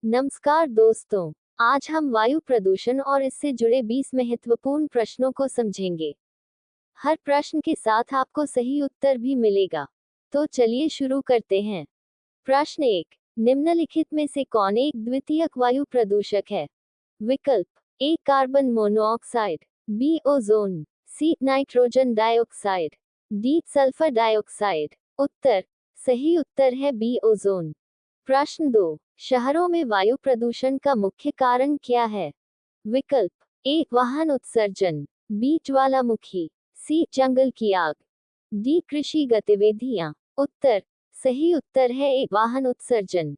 नमस्कार दोस्तों, आज हम वायु प्रदूषण और इससे जुड़े 20 महत्वपूर्ण प्रश्नों को समझेंगे। हर प्रश्न के साथ आपको सही उत्तर भी मिलेगा। तो चलिए शुरू करते हैं। प्रश्न 1। निम्नलिखित में से कौन एक द्वितीयक वायु प्रदूषक है? विकल्प A carbon monoxide, B ozone, C nitrogen dioxide, D sulphur dioxide. उत्तर सही उत्तर है बी ओजोन। प्रश्न 2। शहरों में वायु प्रदूषण का मुख्य कारण क्या है? विकल्प ए वाहन उत्सर्जन, बी ज्वालामुखी, सी जंगल की आग, डी कृषि गतिविधियां। उत्तर सही उत्तर है ए वाहन उत्सर्जन।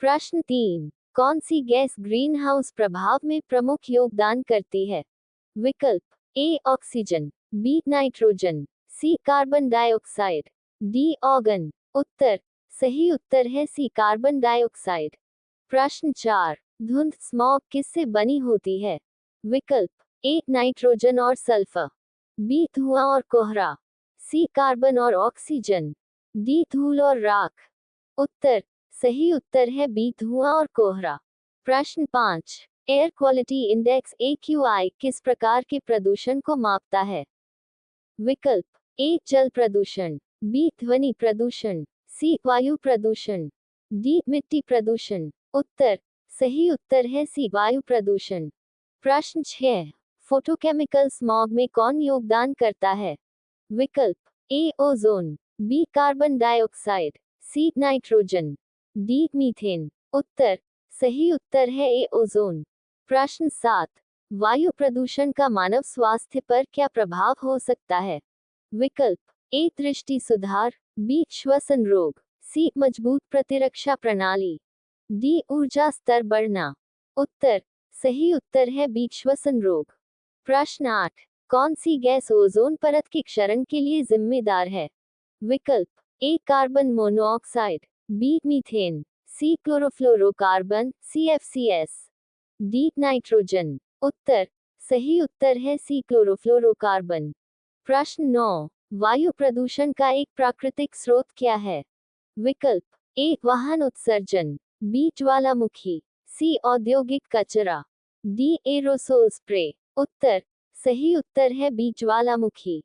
प्रश्न 3। कौन सी गैस ग्रीन हाउस प्रभाव में प्रमुख योगदान करती है? विकल्प A oxygen, B nitrogen, C carbon dioxide, D argon. उत्तर सही उत्तर है सी कार्बन डाइऑक्साइड। प्रश्न 4। धुंध स्मॉग किससे बनी होती है? विकल्प ए नाइट्रोजन और सल्फर, बी धुआं और कोहरा, सी कार्बन और ऑक्सीजन, डी धूल और राख। उत्तर सही उत्तर है बी धुआं और कोहरा। प्रश्न 5। एयर क्वालिटी इंडेक्स AQI किस प्रकार के प्रदूषण को मापता है? विकल्प ए जल प्रदूषण, बी ध्वनि प्रदूषण, सी वायु प्रदूषण, डी मिट्टी प्रदूषण। उत्तर सही उत्तर है सी वायु प्रदूषण। प्रश्न 6। फोटोकेमिकल स्मॉग में कौन योगदान करता है? विकल्प A ozone, B carbon dioxide, C nitrogen, D methane. उत्तर सही उत्तर है ए ओजोन। प्रश्न 7। वायु प्रदूषण का मानव स्वास्थ्य पर क्या प्रभाव हो सकता है? विकल्प ए दृष्टि सुधार, बी श्वसन रोग, सी मजबूत प्रतिरक्षा प्रणाली, डी ऊर्जा स्तर बढ़ना। उत्तर सही उत्तर है बी श्वसन रोग। प्रश्न 8। कौन सी गैस ओजोन परत के क्षरण के लिए जिम्मेदार है? विकल्प A carbon monoxide, B methane, C chlorofluorocarbon CFCS, D nitrogen. उत्तर सही उत्तर है सी क्लोरोफ्लोरोकार्बन। प्रश्न 9। वायु प्रदूषण का एक प्राकृतिक स्रोत क्या है? विकल्प ए वाहन उत्सर्जन, बी ज्वालामुखी, सी औद्योगिक कचरा, डी एरोसोल स्प्रे। उत्तर सही उत्तर है बी ज्वालामुखी।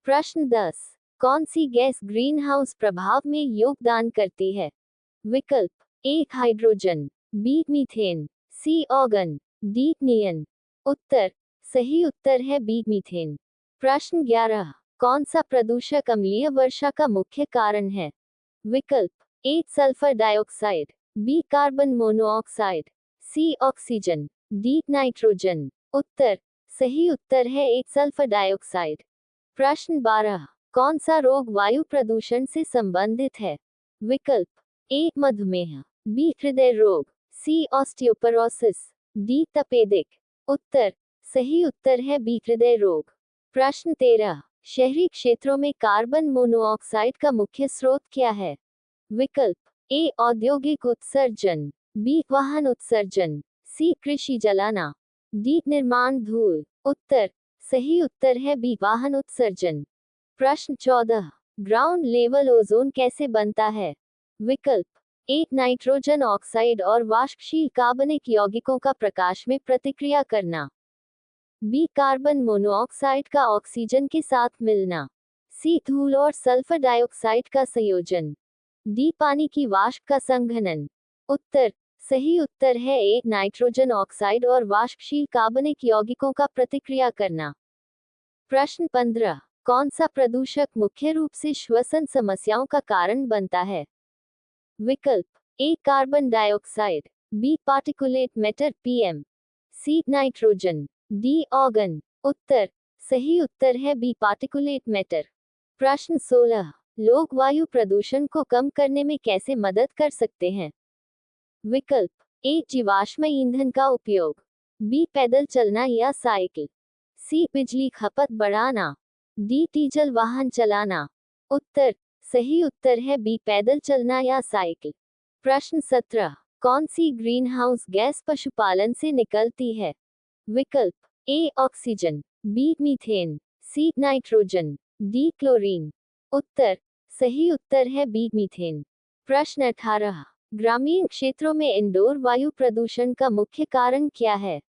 प्रश्न 10। कौन सी गैस ग्रीन हाउस प्रभाव में योगदान करती है? विकल्प ए हाइड्रोजन, बी मीथेन, सी ऑर्गन, डी नियन। उत्तर सही उत्तर है बी मीथेन। प्रश्न 11। कौन सा प्रदूषक अम्लीय वर्षा का मुख्य कारण है? विकल्प A sulphur dioxide, B carbon monoxide, C oxygen, D nitrogen. उत्तर सही उत्तर है ए सल्फर डाइऑक्साइड। प्रश्न 12। कौन सा रोग वायु प्रदूषण से संबंधित है? विकल्प ए मधुमेह, बी हृदय रोग, सी ऑस्टियोपोरोसिस, डी तपेदिक। उत्तर सही उत्तर है बी हृदय रोग। प्रश्न 13। शहरी क्षेत्रों में कार्बन मोनोऑक्साइड का मुख्य स्रोत क्या है? विकल्प ए औद्योगिक उत्सर्जन, बी वाहन उत्सर्जन, सी कृषि जलाना, डी निर्माण धूल। उत्तर सही उत्तर है बी वाहन उत्सर्जन। प्रश्न 14। ग्राउंड लेवल ओजोन कैसे बनता है? विकल्प ए नाइट्रोजन ऑक्साइड और वाष्पशील कार्बनिक यौगिकों का प्रकाश में प्रतिक्रिया करना, बी कार्बन मोनोऑक्साइड का ऑक्सीजन के साथ मिलना, सी धूल और सल्फर डाइऑक्साइड का संयोजन, डी पानी की वाष्प का संघनन। उत्तर सही उत्तर है ए नाइट्रोजन ऑक्साइड और वाष्पशील कार्बनिक यौगिकों का प्रतिक्रिया करना। प्रश्न 15। कौन सा प्रदूषक मुख्य रूप से श्वसन समस्याओं का कारण बनता है? विकल्प A carbon dioxide, B particulate matter PM, C nitrogen, D argon. उत्तर सही उत्तर है बी पार्टिकुलेट मैटर। प्रश्न 16। लोग वायु प्रदूषण को कम करने में कैसे मदद कर सकते हैं? विकल्प ए जीवाश्म ईंधन का उपयोग, बी पैदल चलना या साइकिल, सी बिजली खपत बढ़ाना, डी डीजल वाहन चलाना। उत्तर सही उत्तर है बी पैदल चलना या साइकिल। प्रश्न 17। कौन सी ग्रीन हाउस गैस पशुपालन से निकलती है? विकल्प A oxygen, B methane, C nitrogen, D chlorine. उत्तर सही उत्तर है बी मीथेन। प्रश्न 18। ग्रामीण क्षेत्रों में इंडोर वायु प्रदूषण का मुख्य कारण क्या है?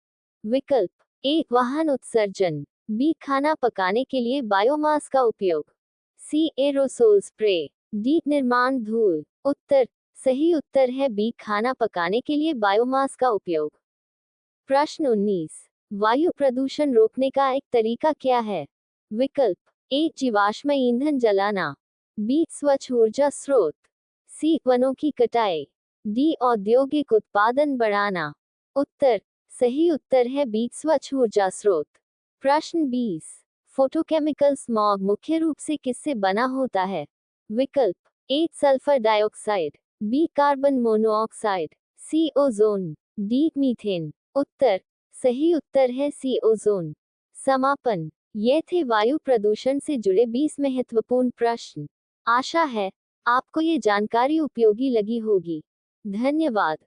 विकल्प ए वाहन उत्सर्जन, बी खाना पकाने के लिए बायोमास का उपयोग, सी एरोसोल स्प्रे, डी निर्माण धूल। उत्तर सही उत्तर है बी खाना पकाने के लिए बायोमास का उपयोग। प्रश्न 19, वायु प्रदूषण रोकने का एक तरीका क्या है? विकल्प ए जीवाश्म ईंधन जलाना, बी स्वच्छ ऊर्जा स्रोत, सी वनों की कटाई, डी औद्योगिक उत्पादन बढ़ाना। उत्तर सही उत्तर है बी स्वच्छ ऊर्जा स्रोत। प्रश्न 20, फोटोकेमिकल स्मॉग मुख्य रूप से किससे बना होता है? विकल्प A sulphur dioxide, B carbon monoxide, C ozone, D methane. उत्तर सही उत्तर है सी ओजोन। समापन। ये थे वायु प्रदूषण से जुड़े 20 महत्वपूर्ण प्रश्न। आशा है आपको ये जानकारी उपयोगी लगी होगी। धन्यवाद।